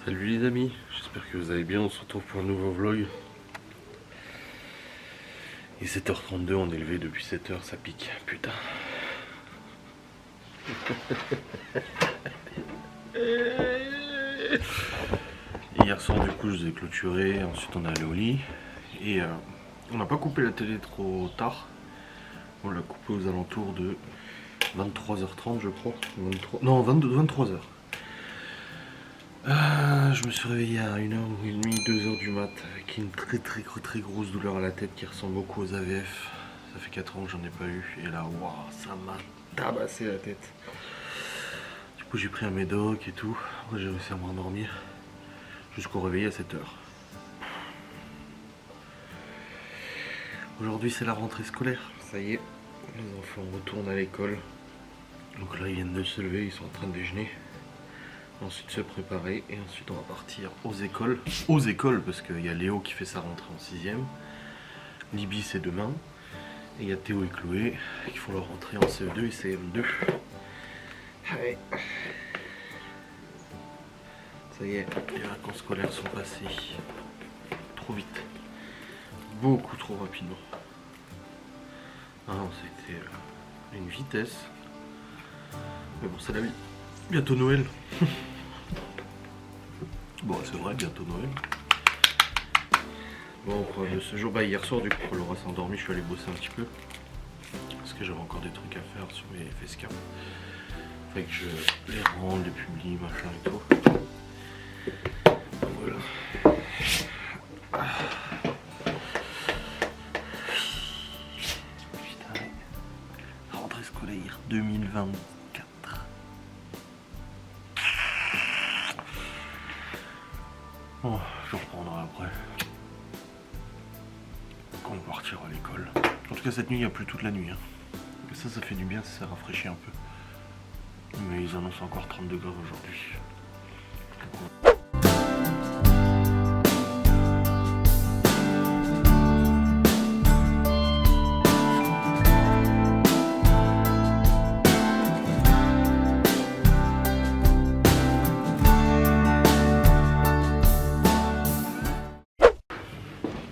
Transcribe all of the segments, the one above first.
Salut les amis, j'espère que vous allez bien, on se retrouve pour un nouveau vlog. Il est 7h32, on est levé depuis 7h, ça pique, putain. Hier soir du coup je vous ai clôturé, ensuite on est allé au lit. Et on n'a pas coupé la télé trop tard. On l'a coupé aux alentours de 23h30 je crois. 23h. Je me suis réveillé à 1h30, 2h du mat avec une très grosse douleur à la tête qui ressemble beaucoup aux AVF. Ça fait 4 ans que j'en ai pas eu et là waouh, ça m'a tabassé la tête. Du coup j'ai pris un médoc et tout. Après j'ai réussi à me rendormir jusqu'au réveil à 7h. Aujourd'hui c'est la rentrée scolaire, ça y est, les enfants retournent à l'école. Donc là ils viennent de se lever, ils sont en train de déjeuner. Ensuite se préparer et ensuite on va partir aux écoles. Aux écoles parce qu'il y a Léo qui fait sa rentrée en 6ème. Libby c'est demain. Et il y a Théo et Chloé qui font leur rentrée en CE2 et CM2. Allez. Ça y est, les vacances scolaires sont passées. Trop vite. Beaucoup trop rapidement. Ah non, c'était une vitesse. Mais bon, c'est la vie. Bientôt Noël. Bon, c'est vrai, bientôt Noël. Bon, au programme de ce jour, hier soir, du coup, quand Laura s'est endormie, je suis allé bosser un petit peu. Parce que j'avais encore des trucs à faire sur mes facecam. Fait que je les rende, les publie, machin et tout. Donc voilà. Putain, rentrée scolaire 2024. Bon, je reprendrai après. Quand on partira à l'école. En tout cas, cette nuit, il n'y a plus toute la nuit. Hein. Et ça fait du bien, ça rafraîchit un peu. Mais ils annoncent encore 30 degrés aujourd'hui.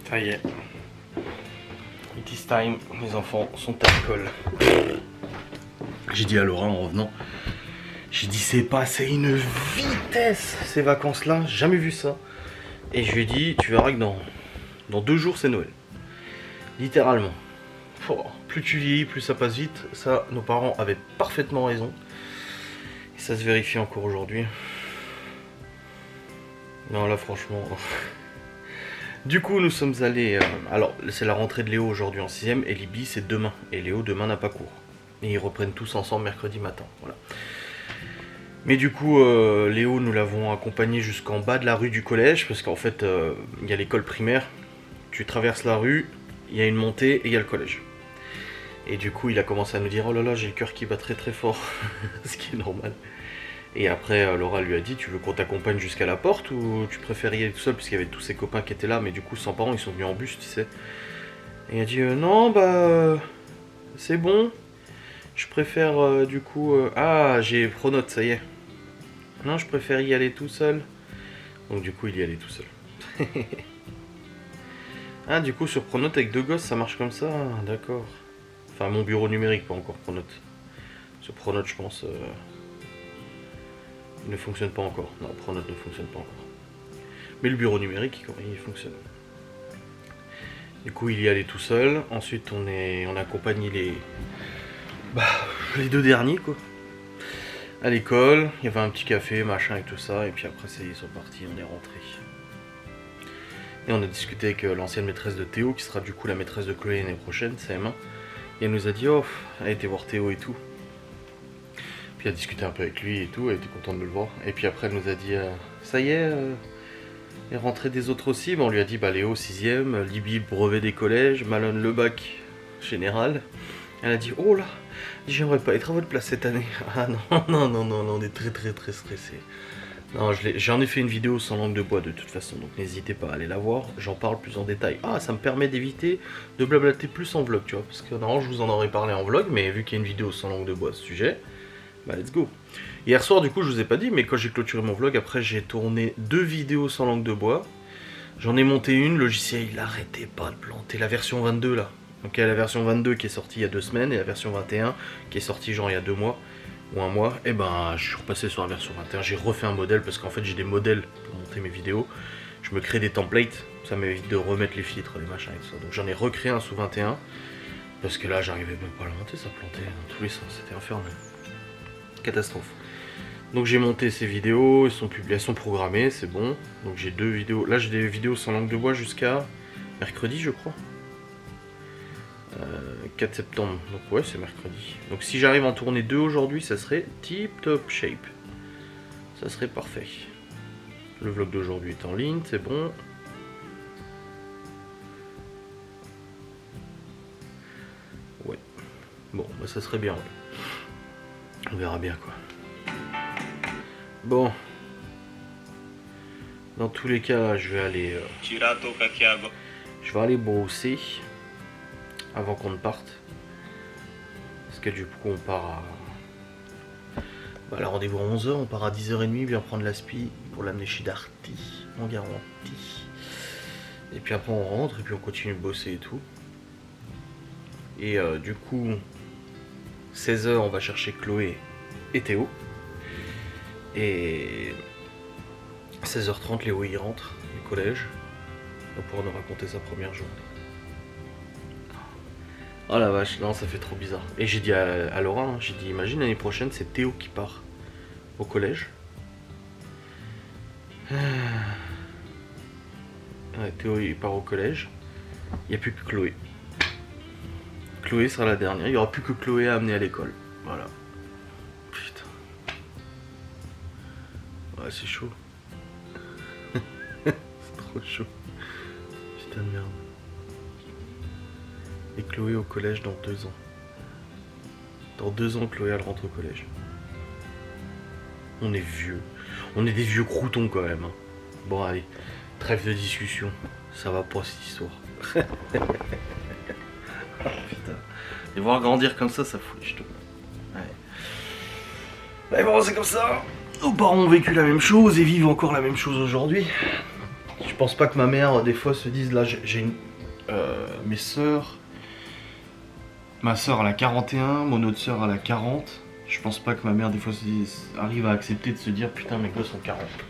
Ça y est. It is time, les enfants sont à l'école. J'ai dit à Laura en revenant, j'ai dit c'est passé une vitesse ces vacances là, jamais vu ça. Et je lui ai dit tu verras que dans 2 jours c'est Noël. Littéralement. Oh, plus tu vieillis, plus ça passe vite. Ça, nos parents avaient parfaitement raison. Et ça se vérifie encore aujourd'hui. Non là franchement... Du coup, nous sommes allés... alors, c'est la rentrée de Léo aujourd'hui en 6ème et Libby c'est demain. Et Léo demain n'a pas cours. Et ils reprennent tous ensemble mercredi matin. Voilà. Mais du coup, Léo, nous l'avons accompagné jusqu'en bas de la rue du collège. Parce qu'en fait, il y a l'école primaire. Tu traverses la rue, il y a une montée et il y a le collège. Et du coup, il a commencé à nous dire « Oh là là, j'ai le cœur qui bat très fort. » Ce qui est normal. Et après, Laura lui a dit, tu veux qu'on t'accompagne jusqu'à la porte ou tu préfères y aller tout seul, parce qu'il y avait tous ses copains qui étaient là, mais du coup, sans parents, ils sont venus en bus, tu sais. Et il a dit, non, bah, c'est bon. Je préfère, du coup, ah, j'ai Pronote, ça y est. Non, je préfère y aller tout seul. Donc du coup, il y allait tout seul. Ah, du coup, sur Pronote, avec 2 gosses, ça marche comme ça, d'accord. Enfin, mon bureau numérique, pas encore Pronote. Sur Pronote, je pense... il ne fonctionne pas encore. Non, Pronote ne fonctionne pas encore. Mais le bureau numérique, il fonctionne. Du coup, il y allait tout seul. Ensuite, on a accompagné les 2 derniers, quoi. À l'école, il y avait un petit café, machin et tout ça. Et puis après, ils sont partis, on est rentrés. Et on a discuté avec l'ancienne maîtresse de Théo, qui sera du coup la maîtresse de Chloé l'année prochaine, CM1. Et elle nous a dit, oh, elle a été voir Théo et tout. Puis elle a discuté un peu avec lui et tout, elle était contente de le voir. Et puis après elle nous a dit, ça y est, les rentrées des autres aussi. Bon, on lui a dit, bah Léo 6ème, Libby brevet des collèges, Malone le bac général. Elle a dit, oh là, j'aimerais pas être à votre place cette année. Ah non, on est très stressé. Non, j'en ai fait une vidéo sans langue de bois de toute façon, donc n'hésitez pas à aller la voir, j'en parle plus en détail. Ah, ça me permet d'éviter de blablater plus en vlog, tu vois, parce que normalement je vous en aurais parlé en vlog, mais vu qu'il y a une vidéo sans langue de bois à ce sujet, bah let's go. Hier soir, du coup, je vous ai pas dit, mais quand j'ai clôturé mon vlog, après j'ai tourné 2 vidéos sans langue de bois. J'en ai monté une, le logiciel il arrêtait pas de planter. La version 22 là. Donc il y a la version 22 qui est sortie il y a 2 semaines et la version 21 qui est sortie genre il y a 2 mois ou 1 mois. Et ben je suis repassé sur la version 21. J'ai refait un modèle parce qu'en fait j'ai des modèles pour monter mes vidéos. Je me crée des templates, ça m'évite de remettre les filtres, les machins et tout ça. Donc j'en ai recréé un sous 21 parce que là j'arrivais même pas à le monter, ça plantait dans tous les sens, c'était infernal. Catastrophe. Donc j'ai monté ces vidéos, elles sont publiées, elles sont programmées, c'est bon. Donc j'ai 2 vidéos. Là j'ai des vidéos sans langue de bois jusqu'à mercredi je crois. 4 septembre, donc ouais c'est mercredi. Donc si j'arrive à en tourner 2 aujourd'hui, ça serait tip top shape. Ça serait parfait. Le vlog d'aujourd'hui est en ligne, c'est bon. Ouais. Bon, bah ça serait bien. Ouais. On verra bien quoi. Bon. Dans tous les cas, je vais aller brosser avant qu'on ne parte. Parce que du coup, on part à... Bah, la rendez-vous à 11h, on part à 10h30, bien prendre l'aspi pour l'amener chez Darty, on garantit. Et puis après, on rentre et puis on continue de bosser et tout. Et du coup, 16h, on va chercher Chloé et Théo. Et 16h30, Léo y rentre du collège. Il va pouvoir nous raconter sa première journée. Oh la vache, non, ça fait trop bizarre. Et j'ai dit à Laura, hein, j'ai dit, imagine l'année prochaine, c'est Théo qui part au collège. Ouais, Théo il part au collège. Il n'y a plus que Chloé. Chloé sera la dernière. Il n'y aura plus que Chloé à amener à l'école. Voilà. Putain. Ouais, c'est chaud. C'est trop chaud. Putain de merde. Et Chloé au collège dans 2 ans. Dans 2 ans, Chloé elle rentre au collège. On est vieux. On est des vieux croutons quand même. Hein. Bon allez, trêve de discussion. Ça va pas cette histoire. Oh, putain. Et voir grandir comme ça fout les jetons. Ouais. Mais bon, c'est comme ça. Nos parents ont vécu la même chose et vivent encore la même chose aujourd'hui. Je pense pas que ma mère, des fois, se dise là, j'ai une... mes sœurs... Ma soeur elle a 41, mon autre soeur elle a 40. Je pense pas que ma mère des fois arrive à accepter de se dire putain mes gosses ont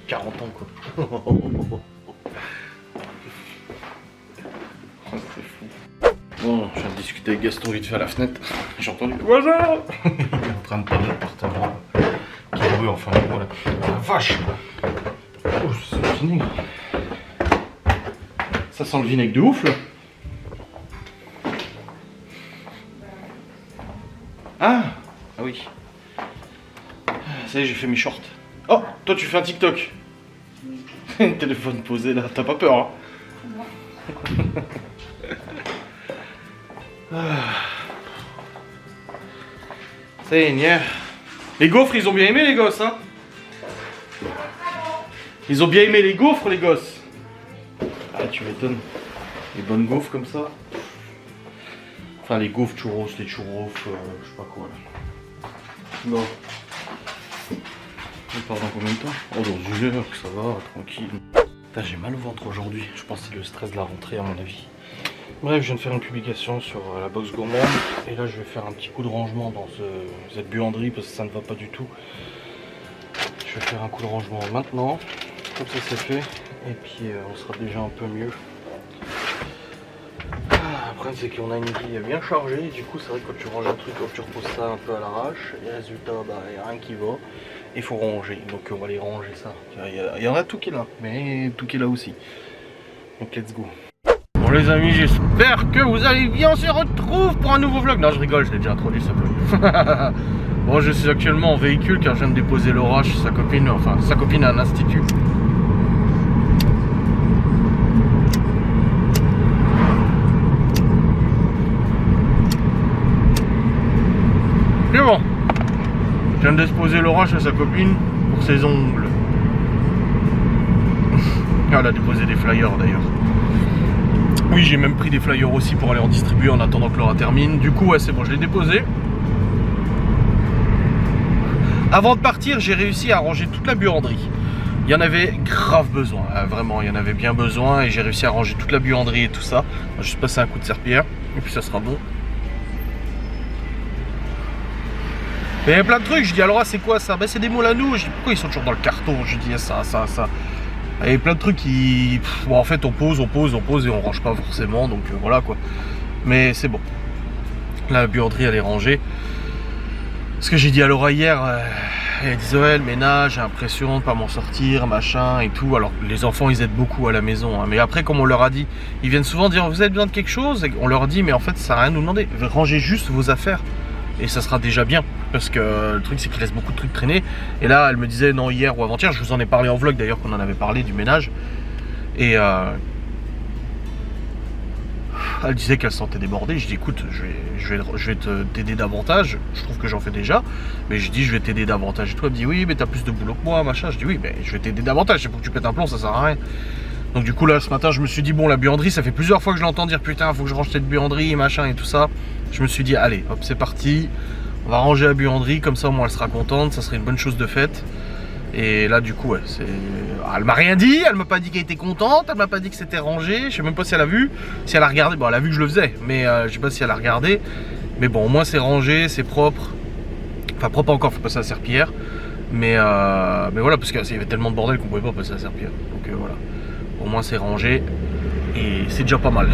40 ans quoi. C'est fou. Bon, je viens de discuter avec Gaston vite fait à la fenêtre. J'ai entendu le voisin. Il est en train de parler d'appartement. Quel bruit enfin voilà. La vache. Oh, c'est le vinaigre. Ça sent le vinaigre de ouf là. Ah oui. Ça y est, j'ai fait mes shorts. Oh, toi tu fais un TikTok. Téléphone posé là, t'as pas peur hein? Seigneur. Les gaufres, ils ont bien aimé les gosses hein? Ils ont bien aimé les gaufres les gosses. Ah tu m'étonnes. Les bonnes gaufres comme ça. Enfin les gaufres churros, les churros, je sais pas quoi là. Bon. On part dans combien de temps? Oh dans 1 heure, ça va, tranquille. Putain j'ai mal au ventre aujourd'hui, je pense que c'est le stress de la rentrée à mon avis. Bref, je viens de faire une publication sur la box gourmande. Et là je vais faire un petit coup de rangement dans cette buanderie parce que ça ne va pas du tout. Je vais faire un coup de rangement maintenant, comme ça c'est fait. Et puis on sera déjà un peu mieux. Le problème c'est qu'on a une vie bien chargée, du coup c'est vrai que quand tu ranges un truc, quand tu reposes ça un peu à l'arrache, et résultat bah il n'y a rien qui va, il faut ranger, donc on va aller ranger ça. Il y en a tout qui est là, mais tout qui est là aussi. Donc let's go. Bon les amis, j'espère que vous allez bien, on se retrouve pour un nouveau vlog. Non je rigole, je l'ai déjà introduit ce vlog. Bon je suis actuellement en véhicule car je viens de déposer Laura chez sa copine, enfin sa copine à un institut. Mais bon, je viens de déposer Laura chez sa copine pour ses ongles. Elle a déposé des flyers d'ailleurs. Oui, j'ai même pris des flyers aussi pour aller en distribuer en attendant que Laura termine. Du coup, ouais, c'est bon, je l'ai déposé. Avant de partir, j'ai réussi à ranger toute la buanderie. Il y en avait grave besoin, vraiment, il y en avait bien besoin et j'ai réussi à ranger toute la buanderie et tout ça. Je vais juste passer un coup de serpillière et puis ça sera bon. Mais il y a plein de trucs, je dis alors c'est quoi ça? Ben c'est des moules à nous, je dis pourquoi ils sont toujours dans le carton? Je dis ça. Il y a plein de trucs qui... Bon en fait on pose et on range pas forcément, donc voilà quoi. Mais c'est bon. La buanderie elle est rangée. Ce que j'ai dit à Laura hier, elle disait ouais le ménage, j'ai l'impression de pas m'en sortir, machin et tout. Alors les enfants ils aident beaucoup à la maison, hein. Mais après comme on leur a dit, ils viennent souvent dire vous avez besoin de quelque chose, et on leur dit mais en fait ça sert à rien de nous demander, rangez juste vos affaires et ça sera déjà bien. Parce que le truc c'est qu'ils laissent beaucoup de trucs traîner. Et là elle me disait non hier ou avant-hier, je vous en ai parlé en vlog d'ailleurs qu'on en avait parlé du ménage. Et elle disait qu'elle se sentait débordée. Je dis écoute, je vais t'aider davantage. Je trouve que j'en fais déjà. Mais je dis je vais t'aider davantage. Et toi elle me dit oui mais t'as plus de boulot que moi machin. Je dis oui mais je vais t'aider davantage. C'est pour que tu pètes un plomb, ça sert à rien. Donc du coup là ce matin je me suis dit bon la buanderie ça fait plusieurs fois que je l'entends dire putain faut que je range cette buanderie machin et tout ça. Je me suis dit allez hop c'est parti. On va ranger la buanderie, comme ça au moins elle sera contente, ça serait une bonne chose de faite. Et là du coup ouais, c'est... Elle m'a rien dit, elle m'a pas dit qu'elle était contente, elle m'a pas dit que c'était rangé, je sais même pas si elle a vu, si elle a regardé, bon elle a vu que je le faisais, mais je sais pas si elle a regardé. Mais bon au moins c'est rangé, c'est propre. Enfin propre encore, faut passer à la serpillière. Mais voilà, parce qu'il y avait tellement de bordel qu'on pouvait pas passer à la serpillière. Donc voilà, au moins c'est rangé et c'est déjà pas mal.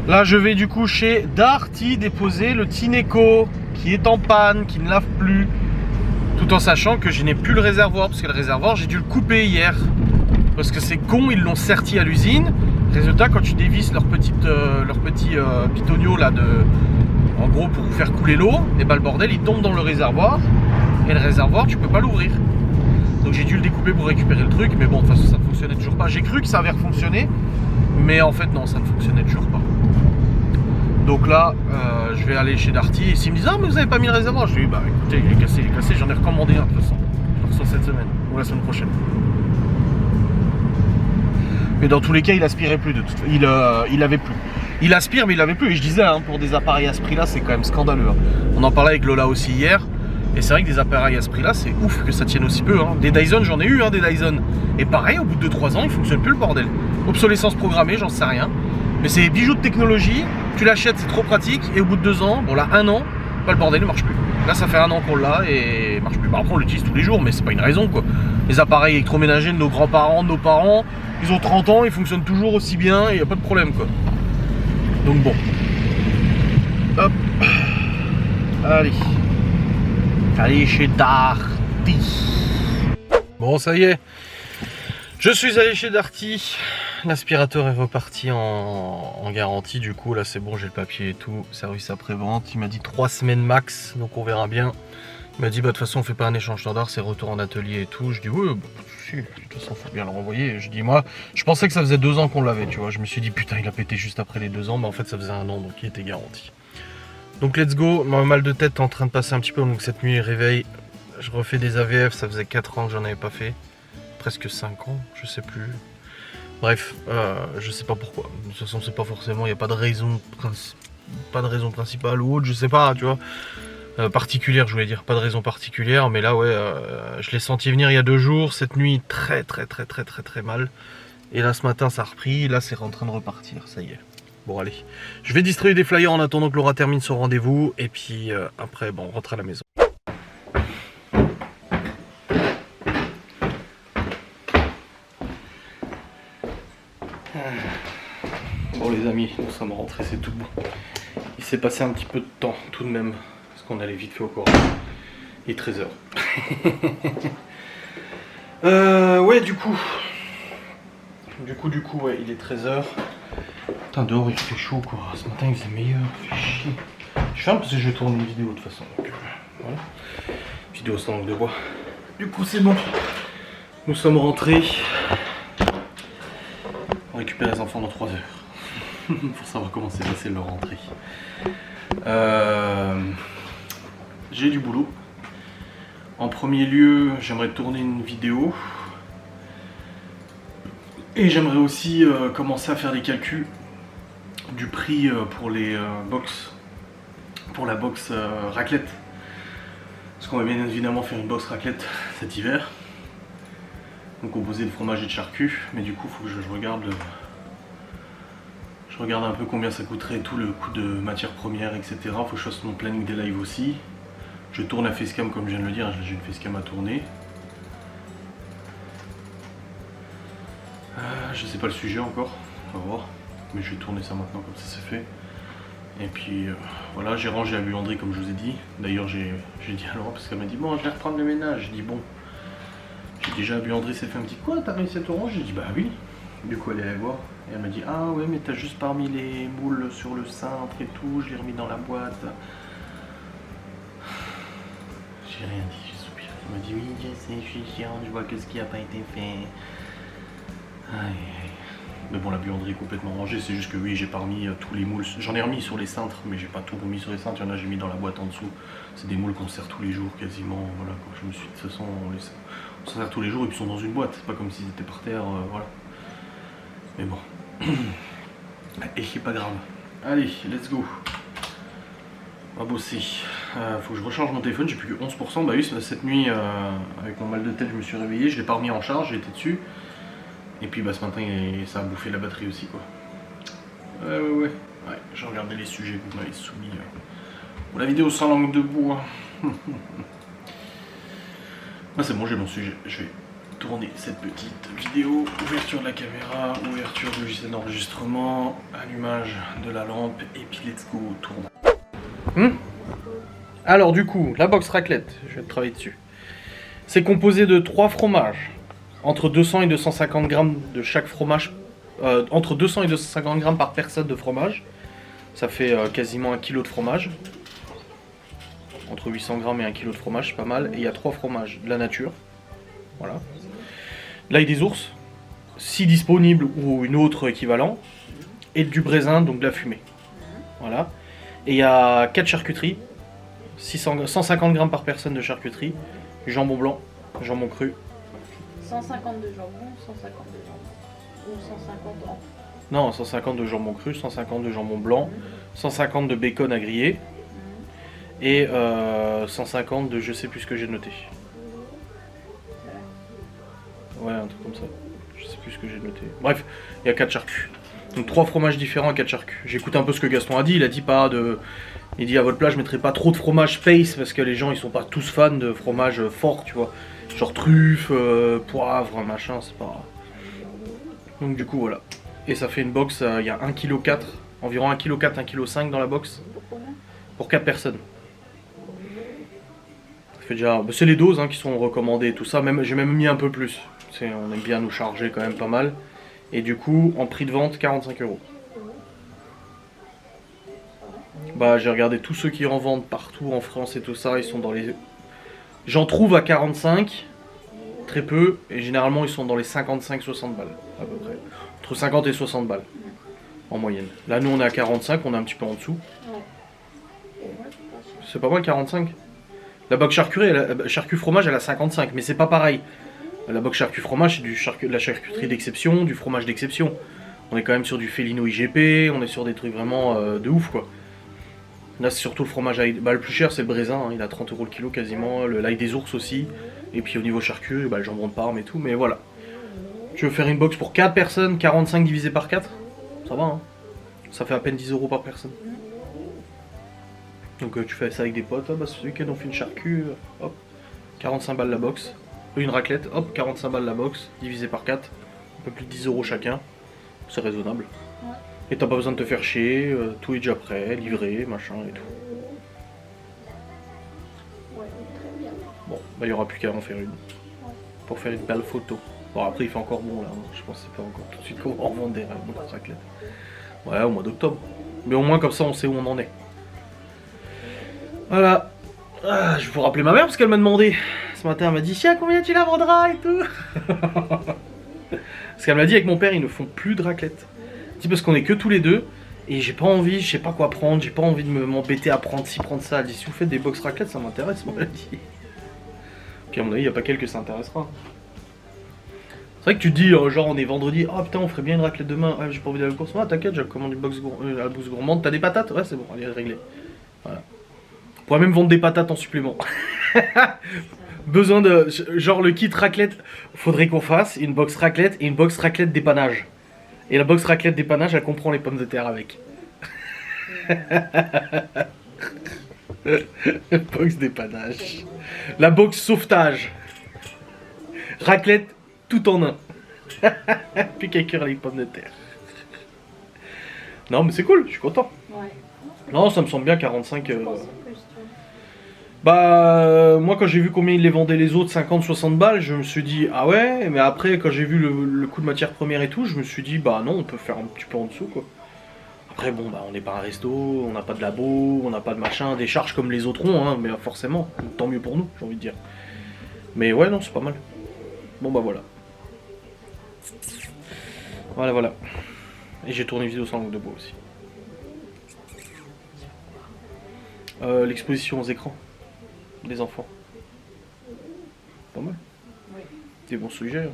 Là je vais du coup chez Darty déposer le Tineco qui est en panne, qui ne lave plus. Tout en sachant que je n'ai plus le réservoir, parce que le réservoir j'ai dû le couper hier. Parce que c'est con, ils l'ont serti à l'usine. Résultat quand tu dévisses leur petit pitonio là en gros pour faire couler l'eau, et bah le bordel il tombe dans le réservoir. Et le réservoir tu peux pas l'ouvrir. Donc j'ai dû le découper pour récupérer le truc. Mais bon de toute façon ça ne fonctionnait toujours pas. J'ai cru que ça avait fonctionné. Mais en fait non ça ne fonctionnait toujours pas. Donc là, je vais aller chez Darty et s'ils me disent ah mais vous avez pas mis le réservoir, je lui dis bah écoutez il est cassé, j'en ai recommandé un de toute façon. Je le reçois cette semaine ou la semaine prochaine. Mais dans tous les cas il aspirait plus de toute façon, il avait plus. Il aspire mais il avait plus et je disais hein, pour des appareils à ce prix là c'est quand même scandaleux. Hein. On en parlait avec Lola aussi hier et c'est vrai que des appareils à ce prix là c'est ouf que ça tienne aussi peu. Hein. Des Dyson j'en ai eu des Dyson et pareil au bout de 2-3 ans il fonctionne plus le bordel. Obsolescence programmée j'en sais rien. Mais c'est des bijoux de technologie, tu l'achètes, c'est trop pratique, et au bout de 2 ans, bon là 1 an, bah, le bordel ne marche plus. Là ça fait 1 an qu'on l'a et il marche plus. Bah, après on l'utilise tous les jours, mais c'est pas une raison quoi. Les appareils électroménagers de nos grands-parents, de nos parents, ils ont 30 ans, ils fonctionnent toujours aussi bien et il n'y a pas de problème quoi. Donc bon. Hop. Allez chez Darty. Bon ça y est. Je suis allé chez Darty, l'aspirateur est reparti en garantie, du coup là c'est bon, j'ai le papier et tout, service après-vente, il m'a dit 3 semaines max, donc on verra bien. Il m'a dit bah de toute façon on fait pas un échange standard, c'est retour en atelier et tout, je dis oui, bah, si, de toute façon faut bien le renvoyer, je dis moi, je pensais que ça faisait 2 ans qu'on l'avait, tu vois, je me suis dit putain il a pété juste après les 2 ans, mais en fait ça faisait 1 an, donc il était garanti. Donc let's go, mon mal de tête est en train de passer un petit peu, donc cette nuit réveil, je refais des AVF, ça faisait 4 ans que j'en avais pas fait. Presque 5 ans, je sais plus. Bref, je sais pas pourquoi. De toute façon, c'est pas forcément, il n'y a pas de raison principale ou autre, je sais pas, tu vois. Particulière, je voulais dire, pas de raison particulière, mais là, ouais, je l'ai senti venir il y a 2 jours, cette nuit, très mal. Et là, ce matin, ça a repris, là, c'est en train de repartir, ça y est. Bon, allez. Je vais distribuer des flyers en attendant que Laura termine son rendez-vous, et puis après, bon, on rentre à la maison. Bon les amis, nous sommes rentrés, c'est tout bon. Il s'est passé un petit peu de temps tout de même, parce qu'on allait vite fait au cours. Il est 13h. Ouais du coup, ouais, il est 13h. Putain dehors il fait chaud quoi, ce matin il faisait meilleur, fait chier. Je ferme parce que je vais tourner une vidéo de toute façon. Donc, voilà. Vidéo sans langue de bois. Du coup c'est bon. Nous sommes rentrés. On récupère les enfants dans 3 heures. Pour savoir comment s'est passé leur rentrée. J'ai du boulot. En premier lieu, j'aimerais tourner une vidéo. Et j'aimerais aussi commencer à faire des calculs du prix pour les box. Pour la box raclette. Parce qu'on va bien évidemment faire une box raclette cet hiver. Donc composée de fromage et de charcu. Mais du coup, il faut que je regarde je regarde un peu combien ça coûterait, tout le coût de matières premières, etc. Faut que je fasse mon planning des lives aussi. Je tourne la facecam comme je viens de le dire, j'ai une facecam à tourner. Je sais pas le sujet encore, on va voir. Mais je vais tourner ça maintenant comme ça c'est fait. Et puis voilà, j'ai rangé la buanderie comme je vous ai dit. D'ailleurs j'ai dit à Laura parce qu'elle m'a dit bon je vais reprendre le ménage. J'ai dit bon, j'ai déjà la buanderie s'est fait un petit quoi, t'as réussi à tout ranger? J'ai dit bah oui. Du coup elle est allée voir et elle m'a dit ah ouais mais t'as juste pas remis les moules sur le cintre et tout, je l'ai remis dans la boîte. J'ai rien dit, j'ai soupiré. Elle m'a dit oui je sais, je suis chiant, je vois que ce qui a pas été fait. Aïe aïe. Mais bon la buanderie est complètement rangée, c'est juste que oui j'ai pas remis tous les moules. J'en ai remis sur les cintres mais j'ai pas tout remis sur les cintres, il y en a j'ai mis dans la boîte en dessous. C'est des moules qu'on sert tous les jours quasiment, voilà quoi. Je me suis dit de toute façon on s'en sert tous les jours et puis ils sont dans une boîte, c'est pas comme s'ils étaient par terre, voilà. Mais bon. Et c'est pas grave. Allez, let's go. On va bosser. Faut que je recharge mon téléphone, j'ai plus que 11%. Bah oui, cette nuit, avec mon mal de tête, je me suis réveillé, je l'ai pas remis en charge, j'étais dessus. Et puis bah ce matin, ça a bouffé la batterie aussi quoi. Ouais, j'ai regardé les sujets que vous m'avez soumis. Pour la vidéo sans langue de bois. Ah c'est bon, j'ai mon sujet. Je vais tourner cette petite vidéo. Ouverture de la caméra, ouverture du logiciel d'enregistrement, allumage de la lampe et puis let's go, tourne. Alors du coup, la box raclette, je vais travailler dessus. C'est composé de 3 fromages, entre 200 et 250 grammes de chaque fromage, entre 200 et 250 grammes par personne de fromage. Ça fait quasiment 1 kg de fromage. Entre 800 grammes et 1 kg de fromage, c'est pas mal. Et il y a 3 fromages de la nature. Voilà. L'ail des ours, si disponible ou une autre équivalent. Et du brésin, donc de la fumée. Voilà. Et il y a 4 charcuteries. 150 grammes par personne de charcuterie. Jambon blanc, jambon cru. 150 de jambon, 150 de jambon. Ou 150 en. Non, 150 de jambon cru, 150 de jambon blanc, 150 de bacon à griller. Et 150 de je sais plus ce que j'ai noté. Ouais, un truc comme ça. Je sais plus ce que j'ai noté. Bref, il y a 4 charcus. Donc 3 fromages différents à 4 charcus. J'écoute un peu ce que Gaston a dit. Il a dit pas de. Il dit à votre place, je mettrai pas trop de fromage space parce que les gens ils sont pas tous fans de fromage fort, tu vois. Genre truffe, poivre, machin, c'est pas. Donc du coup voilà. Et ça fait une box, il y a 1,4 kg, environ 1,4 kg, 1,5 kg dans la box. Pour 4 personnes. Ça fait déjà. C'est les doses qui sont recommandées, tout ça. J'ai même mis un peu plus. On aime bien nous charger quand même pas mal. Et du coup, en prix de vente, 45 €. Bah, j'ai regardé tous ceux qui en vendent partout en France et tout ça, ils sont dans les. J'en trouve à 45, très peu, et généralement ils sont dans les 55-60 balles, à peu près. Entre 50 et 60 balles, en moyenne. Là, nous on est à 45, on est un petit peu en dessous. C'est pas mal 45. La box charcu fromage, elle a 55, mais c'est pas pareil. La box charcu fromage, c'est de la charcuterie d'exception, du fromage d'exception. On est quand même sur du Felino IGP, on est sur des trucs vraiment de ouf quoi. Là c'est surtout le fromage à... Bah, le plus cher c'est le brésin, il a 30 € le kilo quasiment, l'ail des ours aussi. Et puis au niveau charcu, bah, le jambon de Parme et tout, mais voilà. Tu veux faire une box pour 4 personnes, 45 divisé par 4? Ça va hein. Ça fait à peine 10 € par personne. Donc tu fais ça avec des potes, bah ce week-end on fait une charcu, hop, 45 balles la box. Une raclette, hop, 45 balles la box, divisé par 4, un peu plus de 10 € chacun, c'est raisonnable. Ouais. Et t'as pas besoin de te faire chier, tout est déjà prêt, livré, machin et tout. Ouais, très bien. Bon, bah il y aura plus qu'à en faire une, pour faire une belle photo. Bon après il fait encore bon là, je pense que c'est pas encore tout de suite qu'on va en vendre des raclettes. Ouais, au mois d'octobre. Mais au moins comme ça on sait où on en est. Voilà. Ah, je vais vous rappeler ma mère parce qu'elle m'a demandé. Ce matin, elle m'a dit Chia, combien tu la vendras et tout. Parce qu'elle m'a dit avec mon père, ils ne font plus de raclette. Elle dit parce qu'on est que tous les deux et j'ai pas envie, je sais pas quoi prendre, j'ai pas envie de m'embêter à prendre ci, prendre ça. Elle dit si vous faites des box raclette, ça m'intéresse, moi, elle dit. Puis à mon avis, il n'y a pas qu'elle que ça intéressera. C'est vrai que tu te dis, genre on est vendredi, oh putain, on ferait bien une raclette demain. Ouais, j'ai pas envie d'aller au course. Ah, t'inquiète, j'ai commandé une box à la bourse gourmande. T'as des patates? Ouais, c'est bon, allez, réglé. Voilà. On pourrait même vendre des patates en supplément. Besoin de... Genre le kit raclette, faudrait qu'on fasse une box raclette et une box raclette dépannage. Et la box raclette dépannage, elle comprend les pommes de terre avec. Box dépannage. La box sauvetage. Raclette tout en un. Puis qu'à cuire les pommes de terre. Non mais c'est cool, je suis content. Ouais. Non, ça me semble bien 45. Je pensais plus, toi. Bah, moi quand j'ai vu combien ils les vendaient les autres, 50-60 balles, je me suis dit ah ouais, mais après quand j'ai vu le coût de matière première et tout, je me suis dit bah non, on peut faire un petit peu en dessous quoi. Après bon, bah on n'est pas un resto, on n'a pas de labo, on n'a pas de machin, des charges comme les autres ont, hein, mais forcément, tant mieux pour nous, j'ai envie de dire. Mais ouais, non, c'est pas mal. Bon bah voilà. Voilà. Et j'ai tourné une vidéo sans langue de bois aussi. L'exposition aux écrans des enfants. Pas mal. Oui. Des bons sujets. Hein.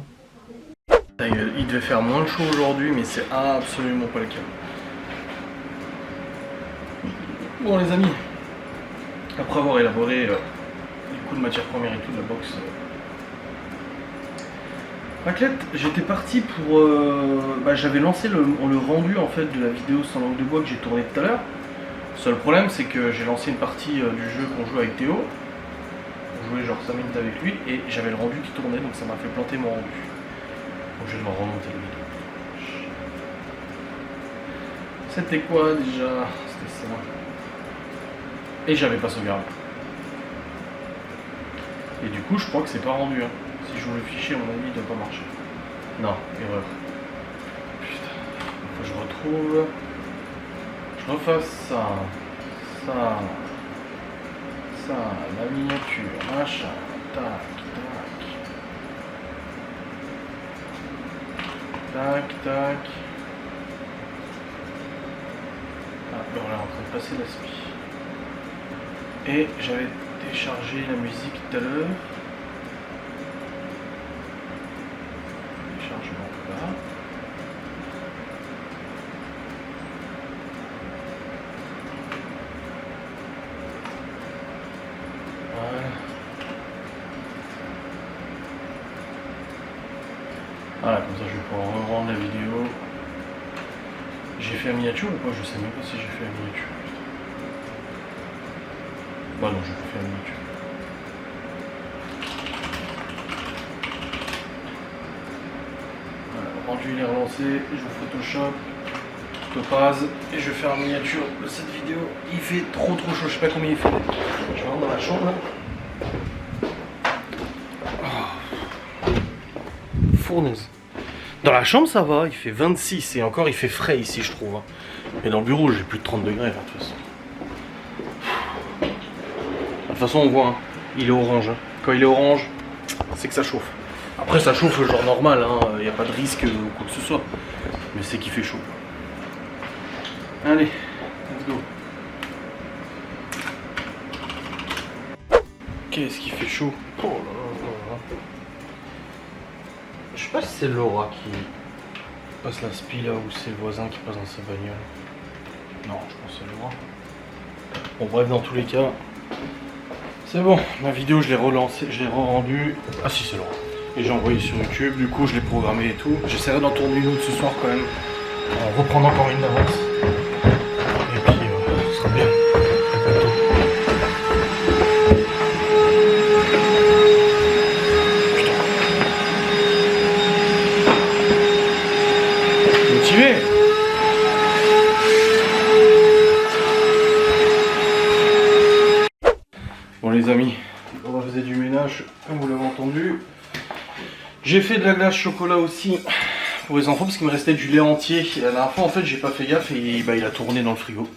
Il devait faire moins chaud aujourd'hui, mais c'est absolument pas le cas. Bon les amis, après avoir élaboré les coûts de matière première et tout de la box raclette, j'étais parti pour... j'avais lancé le rendu en fait de la vidéo sans langue de bois que j'ai tourné tout à l'heure. Seul problème c'est que j'ai lancé une partie du jeu qu'on joue avec Théo. On jouait genre 5 minutes avec lui et j'avais le rendu qui tournait, donc ça m'a fait planter mon rendu. Donc je vais devoir remonter le vidéo. C'était quoi déjà? C'était ça. Et j'avais pas sauvegardé. Et du coup je crois que c'est pas rendu. Hein. Si j'ouvre le fichier, à mon avis, il doit pas marcher. Non, erreur. Putain, il faut que je retrouve. Je refasse ça. Ça, la miniature, machin. Tac. Ah, ben on est en train de passer l'aspi. Et j'avais téléchargé la musique tout à l'heure. Téléchargement là. Voilà, comme ça je vais pouvoir rendre la vidéo. J'ai fait la miniature ou pas? Je sais même pas si j'ai fait la miniature. Bah non, j'ai pas fait la miniature. Voilà, le rendu il est relancé, j'ouvre Photoshop, topaz, et je vais faire la miniature de cette vidéo. Il fait trop chaud, je sais pas combien il fait. Je vais rentrer dans la chambre là. Fournaise. Dans la chambre ça va, il fait 26 et encore il fait frais ici je trouve. Mais dans le bureau j'ai plus de 30 degrés là, de toute façon. De toute façon on voit, hein, il est orange. Hein. Quand il est orange, c'est que ça chauffe. Après ça chauffe genre normal, il n'y a pas de risque ou quoi que ce soit. Mais c'est qu'il fait chaud. Allez, let's go. Qu'est-ce qui fait chaud? Oh là là. Je sais pas si c'est Laura qui passe la spi là ou c'est le voisin qui passe dans sa bagnole. Non, je pense que c'est Laura. Bon bref, dans tous les cas, c'est bon. Ma vidéo je l'ai relancée, je l'ai re-rendue. Ah si, c'est Laura. Et j'ai envoyé sur YouTube, du coup je l'ai programmé et tout. J'essaierai d'en tourner une autre ce soir quand même. En reprendre encore une d'avance. Et puis ce sera bien. Bon les amis, on faisait du ménage comme vous l'avez entendu. J'ai fait de la glace chocolat aussi pour les enfants parce qu'il me restait du lait entier. Et la dernière fois en fait j'ai pas fait gaffe et il a tourné dans le frigo.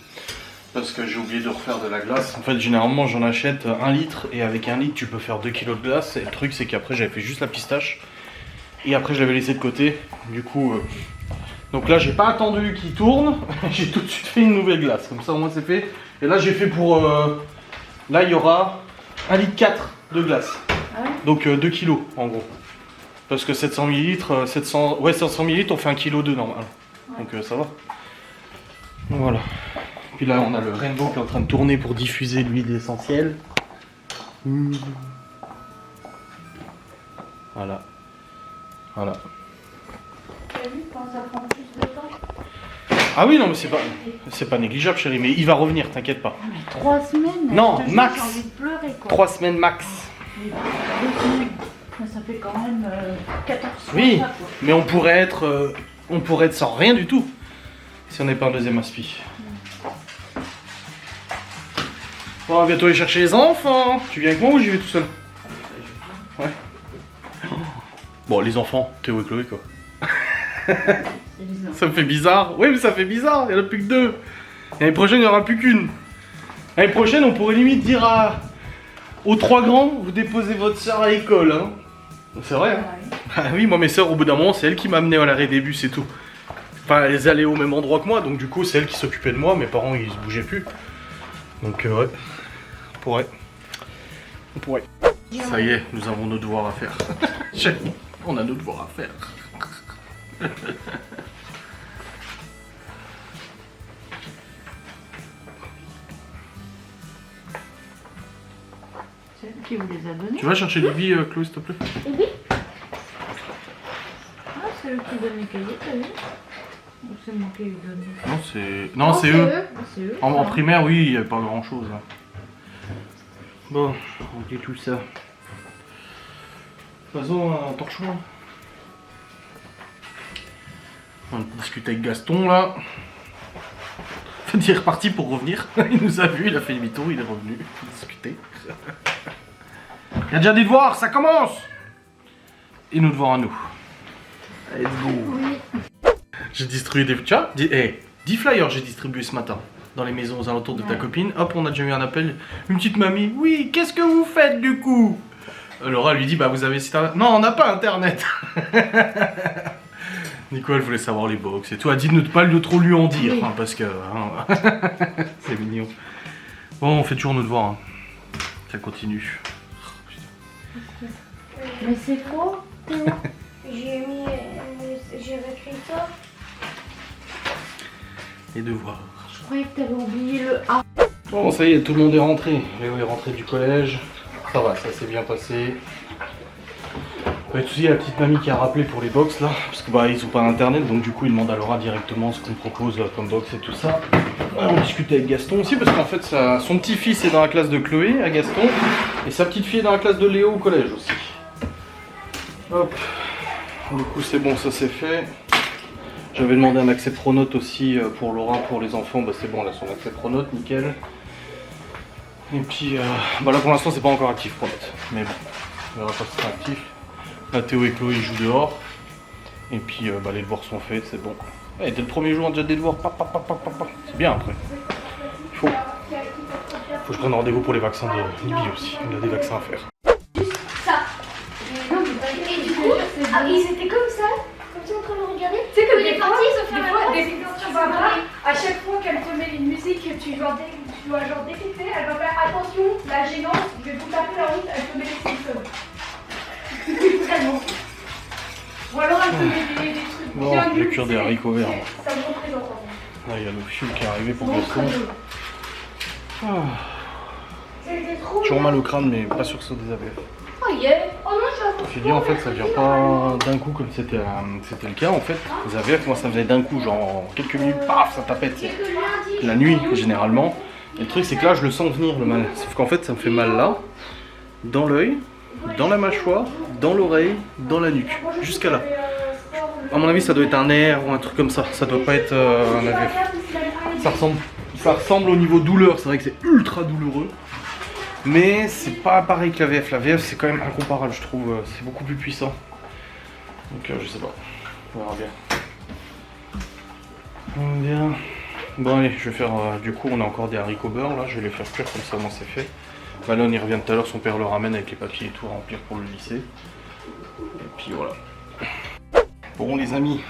Parce que j'ai oublié de refaire de la glace. En fait généralement j'en achète 1 litre et avec 1 litre tu peux faire 2 kg de glace. Et le truc c'est qu'après j'avais fait juste la pistache. Et après je l'avais laissé de côté. Du coup... Donc là j'ai pas attendu qu'il tourne, j'ai tout de suite fait une nouvelle glace, comme ça au moins c'est fait. Et là j'ai fait pour... là il y aura 1,4 litre de glace, Ah ouais. donc 2 kilos en gros. Parce que 700 ml, 700 ml on fait 1 kg de normal, donc ça va. Voilà. Puis là on a le Rainbow qui est en train de tourner pour diffuser l'huile essentielle. Voilà. Voilà. Tu as vu quand ça prend plus de temps? Ah oui, non, mais c'est pas négligeable, chérie, mais il va revenir, t'inquiète pas. Mais 3 semaines. Non, je te jure, max. J'ai envie de pleurer quoi. 3 semaines max. Mais 2 semaines. Ça fait quand même 14 fois. Oui, ça, quoi. mais on pourrait être sans rien du tout si on n'est pas un deuxième aspi. Bon, on va bientôt aller chercher les enfants. Tu viens avec moi ou j'y vais tout seul? Ouais. Bon, les enfants, Théo et Chloé quoi. C'est bizarre. Ça me fait bizarre. Oui, mais ça fait bizarre. Il n'y en a plus que 2. L'année prochaine, il n'y en aura plus qu'une. L'année prochaine, on pourrait limite dire aux 3 grands, vous déposez votre soeur à l'école. Hein. C'est vrai. Hein. Ouais. Ah oui, moi, mes soeurs, au bout d'un moment, c'est elle qui m'a amené à l'arrêt des bus et tout. Enfin, elles allaient au même endroit que moi, donc du coup, c'est elle qui s'occupait de moi. Mes parents, ils se bougeaient plus. Donc, ouais. On pourrait. On pourrait. Ça y est, nous avons nos devoirs à faire. Chérie, on a nos devoirs à faire. C'est elle qui vous les a donnés. Tu vas chercher Libby, Chloé, s'il te plaît? Ah, c'est eux qui donnent les cahiers, t'as vu? Ou c'est moi qui les donne? Non, c'est. Non, c'est eux. Ah, c'est eux. En ça. primaire, oui, il n'y avait pas grand chose. Bon, on dit tout ça. Faisons un torchon. On discute avec Gaston là. Il est reparti pour revenir. Il nous a vu, il a fait demi-tour, il est revenu. Discuter. Il y a déjà des devoirs, ça commence! Et nos devoirs à nous. Let's go! Oui. J'ai distribué des. Tu vois, 10 flyers j'ai distribué ce matin dans les maisons aux alentours de ta copine. Hop, on a déjà eu un appel. Une petite mamie. Oui, qu'est-ce que vous faites du coup? Laura lui dit, bah vous avez site internet. Non, on n'a pas internet. Nico, elle voulait savoir les box et tout. Elle dit de ne pas trop lui en dire, Oui. hein, parce que hein, c'est mignon. Bon, on fait toujours nos devoirs. Hein. Ça continue. Mais c'est quoi? J'ai réécrit ça. Les devoirs. Je croyais que t'avais oublié le A. Bon, ça y est, tout le monde est rentré. Léo est rentré du collège. Ça va, ça s'est bien passé. Pas de soucis, la petite mamie qui a rappelé pour les box là, parce que bah ils ont pas d'internet, donc du coup ils demandent à Laura directement ce qu'on propose comme box et tout ça. On discute avec Gaston aussi, parce qu'en fait son petit-fils est dans la classe de Chloé à Gaston, et sa petite fille est dans la classe de Léo au collège aussi. Hop, du coup c'est bon, ça c'est fait. J'avais demandé un accès Pronote aussi pour Laura, pour les enfants, bah c'est bon, elle a son accès Pronote, nickel. Et puis bah là pour l'instant c'est pas encore actif Pronote, mais bon, on verra quand ce sera actif. Là, Théo et Chloé jouent dehors. Et puis bah, les devoirs sont faits, c'est bon. Et dès le premier jour, on a déjà des devoirs. C'est bien après. Il faut que je prenne rendez-vous pour les vaccins de Libby aussi. Il a des vaccins à faire. Ça. Et du coup, ils étaient comme ça en train de regarder. Tu sais que Il des est fois, parti, ils ont fait la des danse. vidéos sur Barbara, à chaque fois qu'elle te met une musique que tu dois genre détecter, elle va faire attention, la gênance, je vais vous taper la honte, elle te met les Simpsons. Vraiment. Ou alors elle te met des trucs Bon, bien je vais nuls, cuire des c'est- haricots verts. Ça me représente. Là, il y a le fioul qui est arrivé pour Mon Gaston. credo. C'était trop. Toujours mal au crâne, mais pas sûr que ce soit des AVF. Oh yeah. Oh non, Je dis en fait, ça vient pas d'un coup comme c'était le cas en fait. Les AVF, moi ça venait d'un coup, genre en quelques minutes, paf, ça tapait. Tu sais. La nuit généralement. Et le truc c'est que là je le sens venir le mal. Sauf qu'en fait ça me fait mal là, dans l'œil, dans la mâchoire, dans l'oreille, dans la nuque, jusqu'à là. À mon avis ça doit être un nerf ou un truc comme ça. Ça doit pas être un AVF. Ça ressemble au niveau douleur, c'est vrai que c'est ultra douloureux. Mais c'est pas pareil que la VF. La VF c'est quand même incomparable je trouve. C'est beaucoup plus puissant. Donc je sais pas. On verra bien. On verra bien. Bon allez, je vais faire, du coup on a encore des haricots beurre là, je vais les faire cuire comme ça au moins c'est fait. Malone il revient tout à l'heure, son père le ramène avec les papiers et tout à remplir pour le lycée. Et puis voilà. Bon les amis,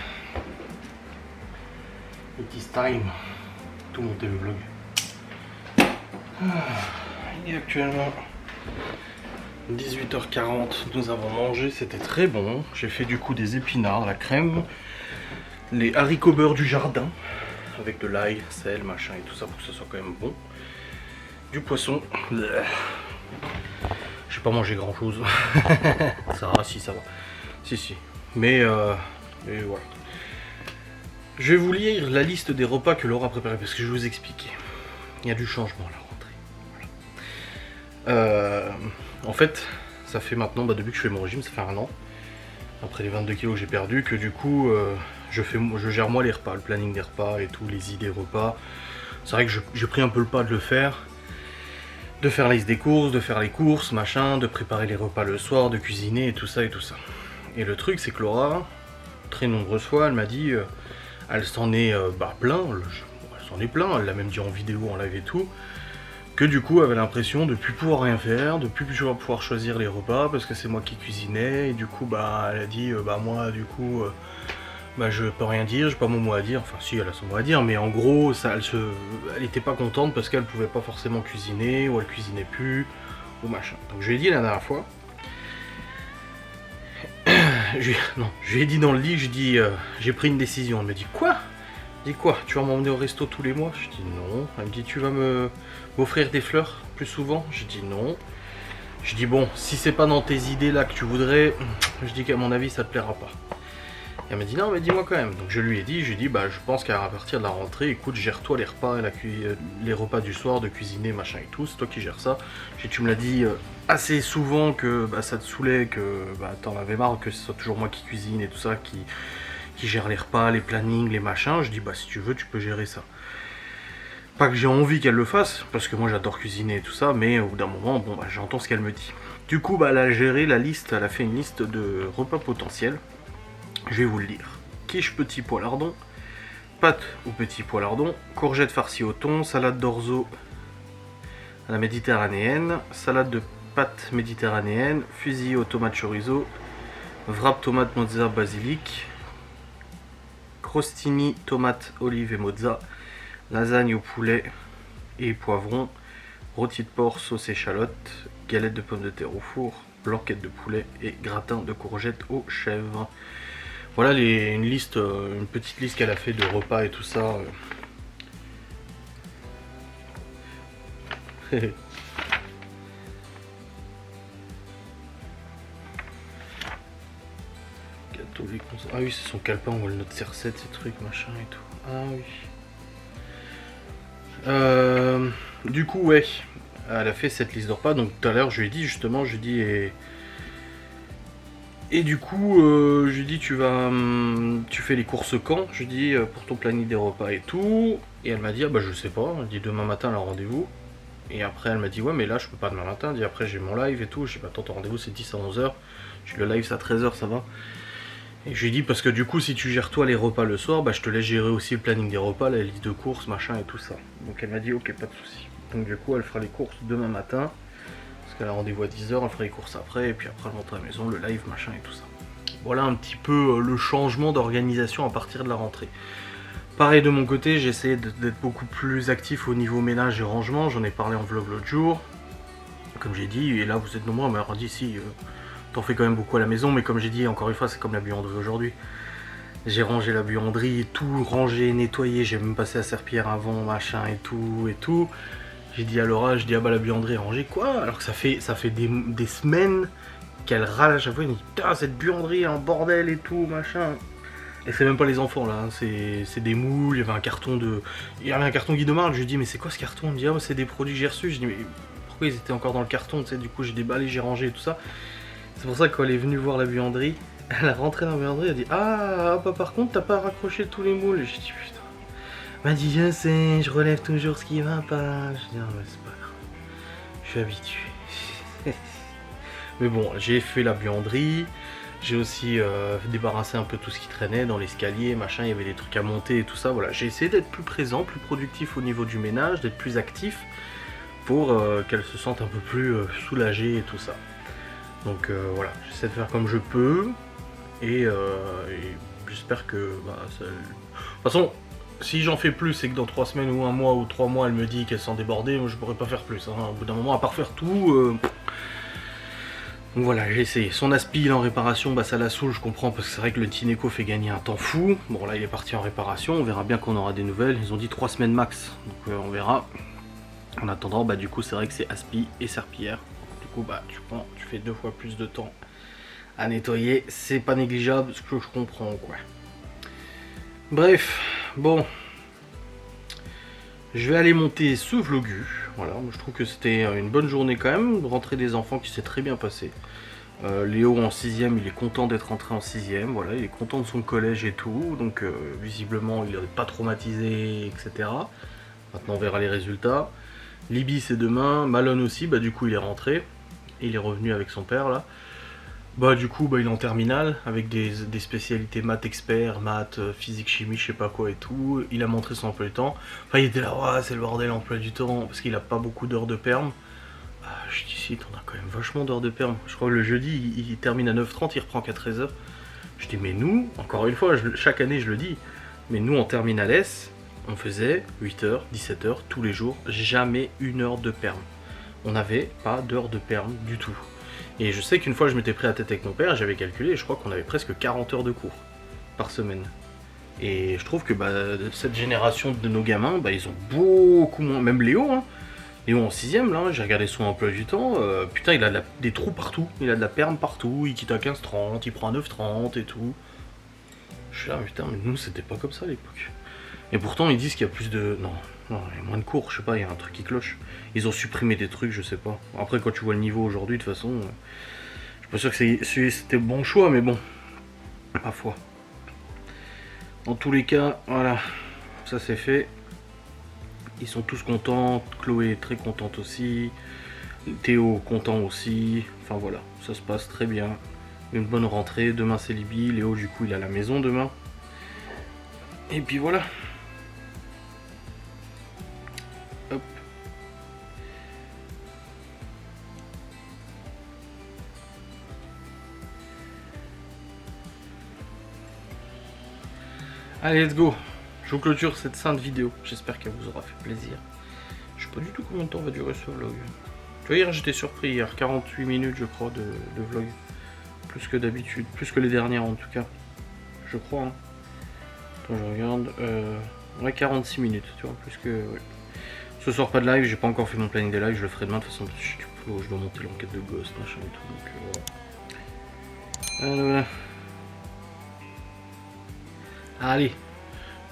it is time to monter le vlog. Il est actuellement 18h40, nous avons mangé, c'était très bon. J'ai fait du coup des épinards, la crème, les haricots beurre du jardin. Avec de l'ail, sel, machin et tout ça pour que ce soit quand même bon. Du poisson. J'ai pas mangé grand chose. Ça va, si ça va. Si. Mais voilà. Je vais vous lire la liste des repas que Laura a préparés parce que je vais vous expliquer. Il y a du changement à la rentrée. Voilà. En fait, ça fait maintenant, depuis que je fais mon régime, ça fait 1 an. Après les 22 kilos que j'ai perdu, que du coup, je gère moi les repas, le planning des repas et tout, les idées repas. C'est vrai que j'ai pris un peu le pas de le faire. De faire la liste des courses, de faire les courses, machin, de préparer les repas le soir, de cuisiner et tout ça et tout ça. Et le truc, c'est que Laura, très nombreuses fois, elle m'a dit, elle s'en est plein, elle s'en est plein, elle l'a même dit en vidéo, en live et tout, que du coup, elle avait l'impression de plus pouvoir rien faire, de plus pouvoir choisir les repas, parce que c'est moi qui cuisinais, et du coup, elle a dit, moi, du coup, je peux rien dire, j'ai pas mon mot à dire, enfin si, elle a son mot à dire, mais en gros, elle était pas contente parce qu'elle pouvait pas forcément cuisiner, ou elle cuisinait plus, ou machin. Donc je lui ai dit la dernière fois, je lui ai dit dans le lit, j'ai pris une décision. Elle me dit quoi? Je dis quoi? Tu vas m'emmener au resto tous les mois? Je dis non. Elle me dit tu vas m'offrir des fleurs plus souvent? Je dis non. Je dis bon, si c'est pas dans tes idées là que tu voudrais, je dis qu'à mon avis ça te plaira pas. Et elle m'a dit non mais dis-moi quand même. Donc je lui ai dit, je pense qu'à partir de la rentrée, écoute, gère-toi les repas, les repas du soir, de cuisiner, machin et tout, c'est toi qui gères ça. Tu me l'as dit assez souvent que ça te saoulait, que t'en avais marre que ce soit toujours moi qui cuisine et tout ça, qui gère les repas, les plannings, les machins. Je dis si tu veux tu peux gérer ça. Pas que j'ai envie qu'elle le fasse, parce que moi j'adore cuisiner et tout ça, mais au bout d'un moment, j'entends ce qu'elle me dit. Du coup, elle a géré la liste, elle a fait une liste de repas potentiels. Je vais vous le lire. Quiche petit pois lardon, pâtes ou petit pois lardon, courgettes farcies au thon, salade d'orzo à la méditerranéenne, salade de pâtes méditerranéenne, fusilli aux tomates chorizo, wrap tomate mozza basilic, crostini tomate olive et mozza, lasagne au poulet et poivron, rôti de porc sauce échalote, galette de pommes de terre au four, blanquette de poulet et gratin de courgettes aux chèvres. Voilà une petite liste qu'elle a fait de repas et tout ça. Gâteau, les conserves. Ah oui, c'est son calepin, on voit le note C7, ces trucs, machin et tout. Ah oui. Du coup, ouais, elle a fait cette liste de repas. Donc tout à l'heure, je lui ai dit justement, et du coup, je lui dis tu fais les courses quand? Je lui dis pour ton planning des repas et tout. Et elle m'a dit je sais pas. Elle dit demain matin elle a rendez-vous. Et après elle m'a dit ouais mais là je peux pas demain matin. Elle dit après j'ai mon live et tout. Je dis attends ton rendez-vous c'est 10 à 11h. Je dis le live c'est à 13h ça va. Et je lui dis parce que du coup si tu gères toi les repas le soir, je te laisse gérer aussi le planning des repas, la liste de courses, machin et tout ça. Donc elle m'a dit ok pas de souci. Donc du coup elle fera les courses demain matin. Elle a rendez-vous à 10h, elle fera les courses après, et puis après elle rentre à la maison, le live, machin et tout ça. Voilà un petit peu le changement d'organisation à partir de la rentrée. Pareil de mon côté, j'ai essayé d'être beaucoup plus actif au niveau ménage et rangement, j'en ai parlé en vlog l'autre jour. Comme j'ai dit, et là vous êtes nombreux à m'avoir dit si, t'en fais quand même beaucoup à la maison, mais comme j'ai dit, encore une fois, c'est comme la buanderie aujourd'hui. J'ai rangé la buanderie, tout rangé, nettoyé, j'ai même passé la serpillière avant, machin et tout et tout. J'ai dit à Laura, la buanderie est rangée, quoi? Alors que ça fait des semaines qu'elle râle à chaque fois, elle me dit putain cette buanderie est en bordel et tout, machin. Et c'est même pas les enfants là, hein. C'est des moules, il y avait un carton Guidomar, je lui dis mais c'est quoi ce carton? Elle me dit c'est des produits que j'ai reçus, je dis mais pourquoi ils étaient encore dans le carton, tu sais, du coup j'ai déballé, j'ai rangé et tout ça. C'est pour ça que quand elle est venue voir la buanderie, elle a rentré dans la buanderie, elle a dit par contre t'as pas raccroché tous les moules. Et j'ai dit putain. Elle m'a dit je sais, je relève toujours ce qui va pas. Je dis mais c'est pas grave, je suis habitué. Mais bon, j'ai fait la buanderie, j'ai aussi débarrassé un peu tout ce qui traînait dans l'escalier, machin, il y avait des trucs à monter et tout ça, voilà. J'ai essayé d'être plus présent, plus productif au niveau du ménage, d'être plus actif pour qu'elle se sente un peu plus soulagée et tout ça. Donc voilà, j'essaie de faire comme je peux et j'espère que ça... De toute façon, si j'en fais plus et que dans 3 semaines ou 1 mois ou 3 mois elle me dit qu'elle sent débordée, moi je pourrais pas faire plus, hein. Au bout d'un moment, à part faire tout... Donc voilà, j'ai essayé. Son aspi il est en réparation, ça la saoule, je comprends, parce que c'est vrai que le Tineco fait gagner un temps fou. Bon là il est parti en réparation, on verra bien qu'on aura des nouvelles. Ils ont dit 3 semaines max, donc on verra. En attendant, du coup c'est vrai que c'est aspi et serpillière. Du coup bah tu fais 2 fois plus de temps à nettoyer, c'est pas négligeable, ce que je comprends quoi. Bref, bon, je vais aller monter ce vlogu. Voilà, je trouve que c'était une bonne journée quand même, rentrée des enfants qui s'est très bien passée. Léo en 6ème, il est content d'être rentré en 6ème, voilà, il est content de son collège et tout, donc visiblement il n'est pas traumatisé, etc. Maintenant on verra les résultats. Libby c'est demain, Malone aussi, bah du coup il est rentré, il est revenu avec son père là. Bah du coup bah, il est en terminale avec des spécialités maths expert, maths, physique, chimie, je sais pas quoi et tout. Il a montré son emploi du temps. Enfin il était là, ouais, c'est le bordel emploi du temps parce qu'il a pas beaucoup d'heures de perm. Je dis si, t'en as quand même vachement d'heures de perm. Je crois que le jeudi il termine à 9h30, il reprend qu'à 13h. Je dis mais nous, encore une fois, chaque année je le dis, mais nous en terminale S, on faisait 8h, 17h tous les jours, jamais 1 heure de perm. On n'avait pas d'heure de perm du tout. Et je sais qu'une fois je m'étais pris la tête avec mon père, j'avais calculé et je crois qu'on avait presque 40 heures de cours par semaine. Et je trouve que bah, cette génération de nos gamins, bah, ils ont beaucoup moins, même Léo, hein. Léo en 6ème là, j'ai regardé son emploi du temps, putain il a des trous partout, il a de la perm partout, il quitte à 15h30, il prend à 9h30 et tout. Je suis là putain mais nous c'était pas comme ça à l'époque. Et pourtant ils disent qu'il y a plus de... Non, il y a moins de cours, je sais pas, il y a un truc qui cloche. Ils ont supprimé des trucs, je sais pas. Après quand tu vois le niveau aujourd'hui de toute façon, je suis pas sûr que c'était le bon choix mais bon, ma foi. Dans tous les cas, voilà, ça c'est fait. Ils sont tous contents, Chloé est très contente aussi, Théo content aussi, enfin voilà, ça se passe très bien. Une bonne rentrée, demain c'est Libby, Léo du coup il est à la maison demain. Et puis voilà. Hop. Allez, let's go. Je vous clôture cette sainte vidéo, j'espère qu'elle vous aura fait plaisir. Je sais pas du tout combien de temps va durer ce vlog. Tu vois, hier j'étais surpris, hier 48 minutes je crois de vlog. Plus que d'habitude, plus que les dernières en tout cas. Je crois. Hein. Attends, je regarde. Ouais, 46 minutes, tu vois, plus que... Ouais. Ce soir pas de live, j'ai pas encore fait mon planning des lives, je le ferai demain de toute façon, je dois monter l'enquête de Ghost, machin et tout, donc voilà. Voilà. Allez.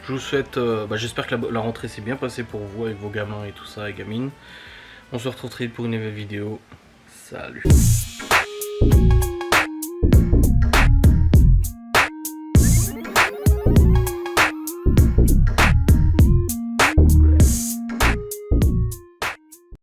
Je vous souhaite, j'espère que la rentrée s'est bien passée pour vous avec vos gamins et tout ça et gamines. On se retrouve très vite pour une nouvelle vidéo. Salut.